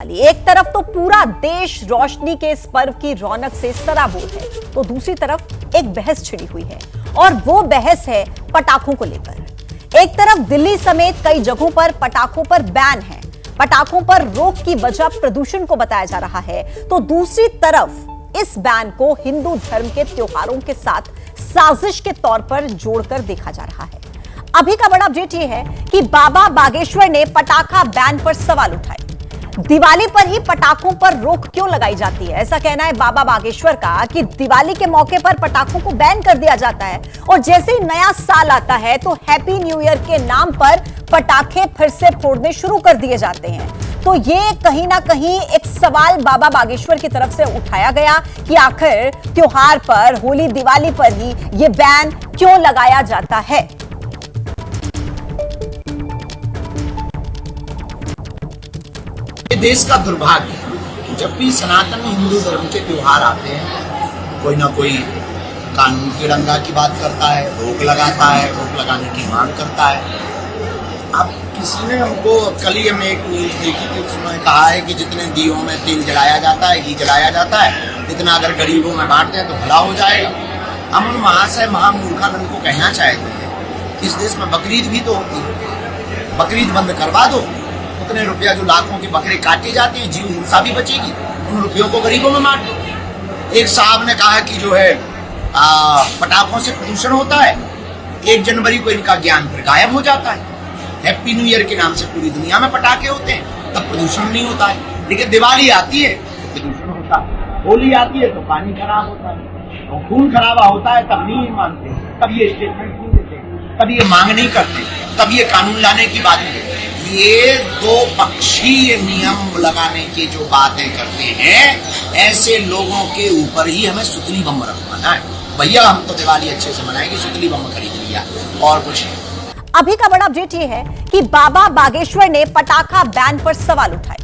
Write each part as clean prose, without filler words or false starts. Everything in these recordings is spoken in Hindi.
एक तरफ तो पूरा देश रोशनी के इस पर्व की रौनक से सराबोर है, तो दूसरी तरफ एक बहस छिड़ी हुई है और वो बहस है पटाखों को लेकर। एक तरफ दिल्ली समेत कई जगहों पर पटाखों पर बैन है, पटाखों पर रोक की वजह प्रदूषण को बताया जा रहा है, तो दूसरी तरफ इस बैन को हिंदू धर्म के त्योहारों के साथ साजिश के तौर पर जोड़कर देखा जा रहा है। अभी का बड़ा अपडेट यह है कि बाबा बागेश्वर ने पटाखा बैन पर सवाल उठाए। दिवाली पर ही पटाखों पर रोक क्यों लगाई जाती है, ऐसा कहना है बाबा बागेश्वर का कि दिवाली के मौके पर पटाखों को बैन कर दिया जाता है और जैसे ही नया साल आता है तो हैप्पी न्यू ईयर के नाम पर पटाखे फिर से फोड़ने शुरू कर दिए जाते हैं। तो ये कहीं ना कहीं एक सवाल बाबा बागेश्वर की तरफ से उठाया गया कि आखिर त्योहार पर, होली दिवाली पर ही ये बैन क्यों लगाया जाता है। ये देश का दुर्भाग्य है। जब भी सनातन हिंदू धर्म के त्योहार आते हैं, कोई ना कोई कानून की डंगा की बात करता है, रोक लगाता है, रोक लगाने की मांग करता है। अब किसी ने हमको, कल ही हमने एक न्यूज देखी थी, उसमें कहा है कि जितने दियों में तेल जलाया जाता है, घी जलाया जाता है, इतना अगर गरीबों में बांटते हैं तो भला हो जाएगा। हम उन महाशय महामूर्खानंद को कहना चाहते हैं, इस देश में बकरीद भी तो होती है, बकरीद बंद करवा दो। उतने रुपया जो लाखों के बकरे काटे जाते हैं, जीव हिंसा भी बचेगी, उन रुपयों को गरीबों में बांट दो। एक साहब ने कहा कि जो है पटाखों से प्रदूषण होता है, 1 जनवरी को इनका ज्ञान फिर गायब हो जाता है। हैप्पी न्यू ईयर के नाम से पूरी दुनिया में पटाखे होते हैं, तब प्रदूषण नहीं होता है। लेकिन दिवाली आती है तो प्रदूषण होता है, होली आती है तो पानी खराब होता है, तो खून खराबा होता है, तब नहीं मानते, तब ये स्टेटमेंट नहीं देते, तब ये मांग नहीं करते, तब ये कानून लाने की बात नहीं करते। ये दो पक्षीय नियम लगाने की जो बातें करते हैं, ऐसे लोगों के ऊपर ही हमें सुतली बम रखवाना है। भैया हम तो दिवाली अच्छे से मनाएंगे, सुतली बम खरीद लिया और कुछ नहीं। अभी का बड़ा अपडेट यह है कि बाबा बागेश्वर ने पटाखा बैन पर सवाल उठाए।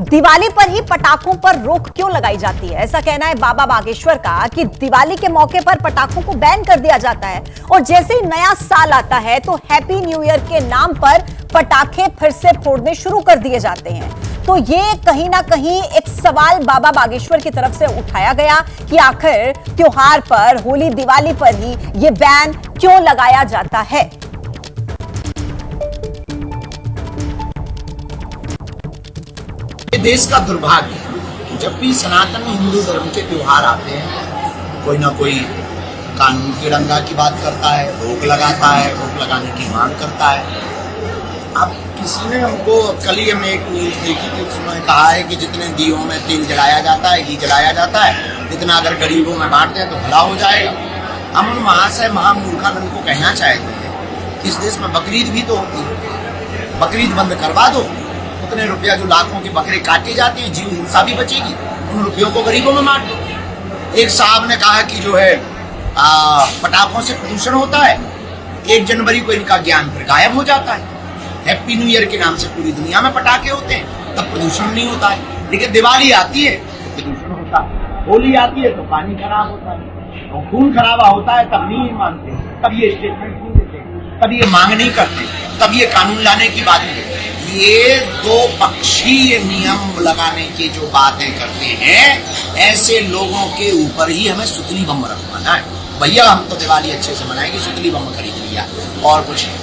दिवाली पर ही पटाखों पर रोक क्यों लगाई जाती है, ऐसा कहना है बाबा बागेश्वर का कि दिवाली के मौके पर पटाखों को बैन कर दिया जाता है और जैसे ही नया साल आता है तो हैप्पी न्यू ईयर के नाम पर पटाखे फिर से फोड़ने शुरू कर दिए जाते हैं। तो ये कहीं ना कहीं एक सवाल बाबा बागेश्वर की तरफ से उठाया गया कि आखिर त्योहार पर, होली दिवाली पर ही ये बैन क्यों लगाया जाता है। ये देश का दुर्भाग्य है। जब भी सनातन हिंदू धर्म के त्योहार आते हैं, कोई ना कोई कानून की डंगा की बात करता है, रोक लगाता है, रोक लगाने की मांग करता है। अब किसी ने हमको, कल ही हमने एक न्यूज देखी थी, उसमें कहा है कि जितने दियों में तेल जलाया जाता है, घी जलाया जाता है, इतना अगर गरीबों में बांटते हैं तो भला हो जाएगा। हम उन महाशय महामूर्खानंद को कहना चाहते हैं, इस देश में बकरीद भी तो होती है, बकरीद बंद करवा दो। उतने रुपया जो लाखों के बकरे काटे जाते हैं, जीव हिंसा भी बचेगी, उन रुपयों को गरीबों में बांट दो। एक साहब ने कहा कि जो है पटाखों से प्रदूषण होता है, 1 जनवरी को इनका ज्ञान फिर गायब हो जाता है। हैप्पी न्यू ईयर के नाम से पूरी दुनिया में पटाखे होते हैं, तब प्रदूषण नहीं होता है। लेकिन दिवाली आती है तो प्रदूषण होता है, होली आती है तो पानी खराब होता है, तो खून खराबा होता है, तब नहीं मानते, तब ये स्टेटमेंट नहीं देते, तब ये मांग नहीं करते, तब ये कानून लाने की बात नहीं करते। ये दो पक्षीय नियम लगाने की जो बातें करते हैं, ऐसे लोगों के ऊपर ही हमें सुतली बम रखवाना है। भैया हम तो दिवाली अच्छे से मनाएंगे, सुतली बम खरीद लिया और कुछ नहीं।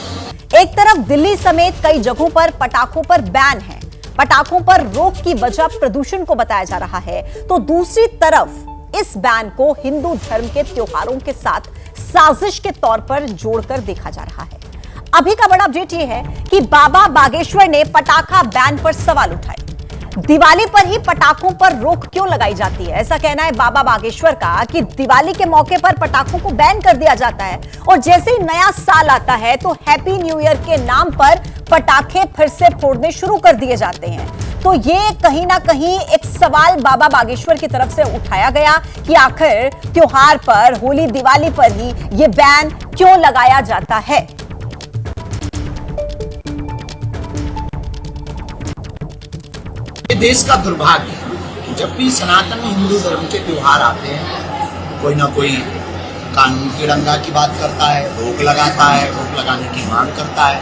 एक तरफ दिल्ली समेत कई जगहों पर पटाखों पर बैन है, पटाखों पर रोक की वजह प्रदूषण को बताया जा रहा है, तो दूसरी तरफ इस बैन को हिंदू धर्म के त्योहारों के साथ साजिश के तौर पर जोड़कर देखा जा रहा है। अभी का बड़ा अपडेट यह है कि बाबा बागेश्वर ने पटाखा बैन पर सवाल उठाए। दिवाली पर ही पटाखों पर रोक क्यों लगाई जाती है, ऐसा कहना है बाबा बागेश्वर का कि दिवाली के मौके पर पटाखों को बैन कर दिया जाता है और जैसे ही नया साल आता है तो हैप्पी न्यू ईयर के नाम पर पटाखे फिर से फोड़ने शुरू कर दिए जाते हैं। तो ये कहीं ना कहीं एक सवाल बाबा बागेश्वर की तरफ से उठाया गया कि आखिर त्योहार पर, होली दिवाली पर ही ये बैन क्यों लगाया जाता है। ये देश का दुर्भाग्य है। जब भी सनातन हिंदू धर्म के त्योहार आते हैं, कोई ना कोई कानून की डंगा की बात करता है, रोक लगाता है, रोक लगाने की मांग करता है।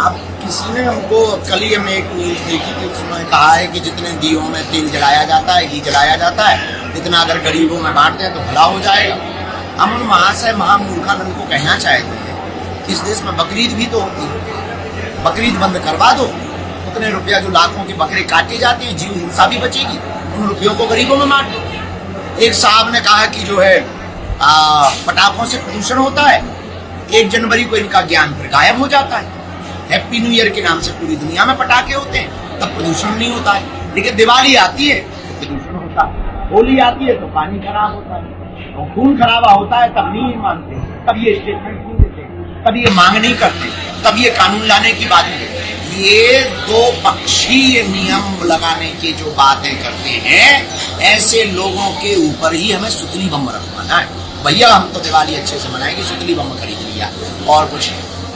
अब किसी ने हमको, कल ही हमने एक न्यूज देखी थी, उसमें कहा है कि जितने दियों में तेल जलाया जाता है, घी जलाया जाता है, इतना अगर गरीबों में बांट दें तो भला हो जाएगा। हम उन महाशय महामूर्खानंद को कहना चाहते हैं, इस देश में बकरीद भी तो होती है, बकरीद बंद करवा दो, उतने रुपया जो लाखों के बकरे काटे जाते हैं, जीव हिंसा भी बचेगी, उन रुपयों को गरीबों में बांट दो। एक साहब ने कहा कि जो है पटाखों से प्रदूषण होता है, 1 जनवरी को इनका ज्ञान फिर गायब हो जाता है। हैप्पी न्यू ईयर के नाम से पूरी दुनिया में पटाखे होते हैं, तब प्रदूषण नहीं होता है। लेकिन दिवाली आती है तो प्रदूषण होता है, होली आती है तो पानी खराब होता है, और खून खराबा होता है तब नहीं मानते, तब ये स्टेटमेंट नहीं देते, तब ये मांग नहीं करते, तब ये कानून लाने की बात नहीं करते। ये दो पक्षीय नियम लगाने की जो बातें करते हैं, ऐसे लोगों के ऊपर ही हमें सुतली बम रखवाना है। भैया हम तो दिवाली अच्छे से मनाएंगे, सुतली बम खरीद लिया और कुछ नहीं।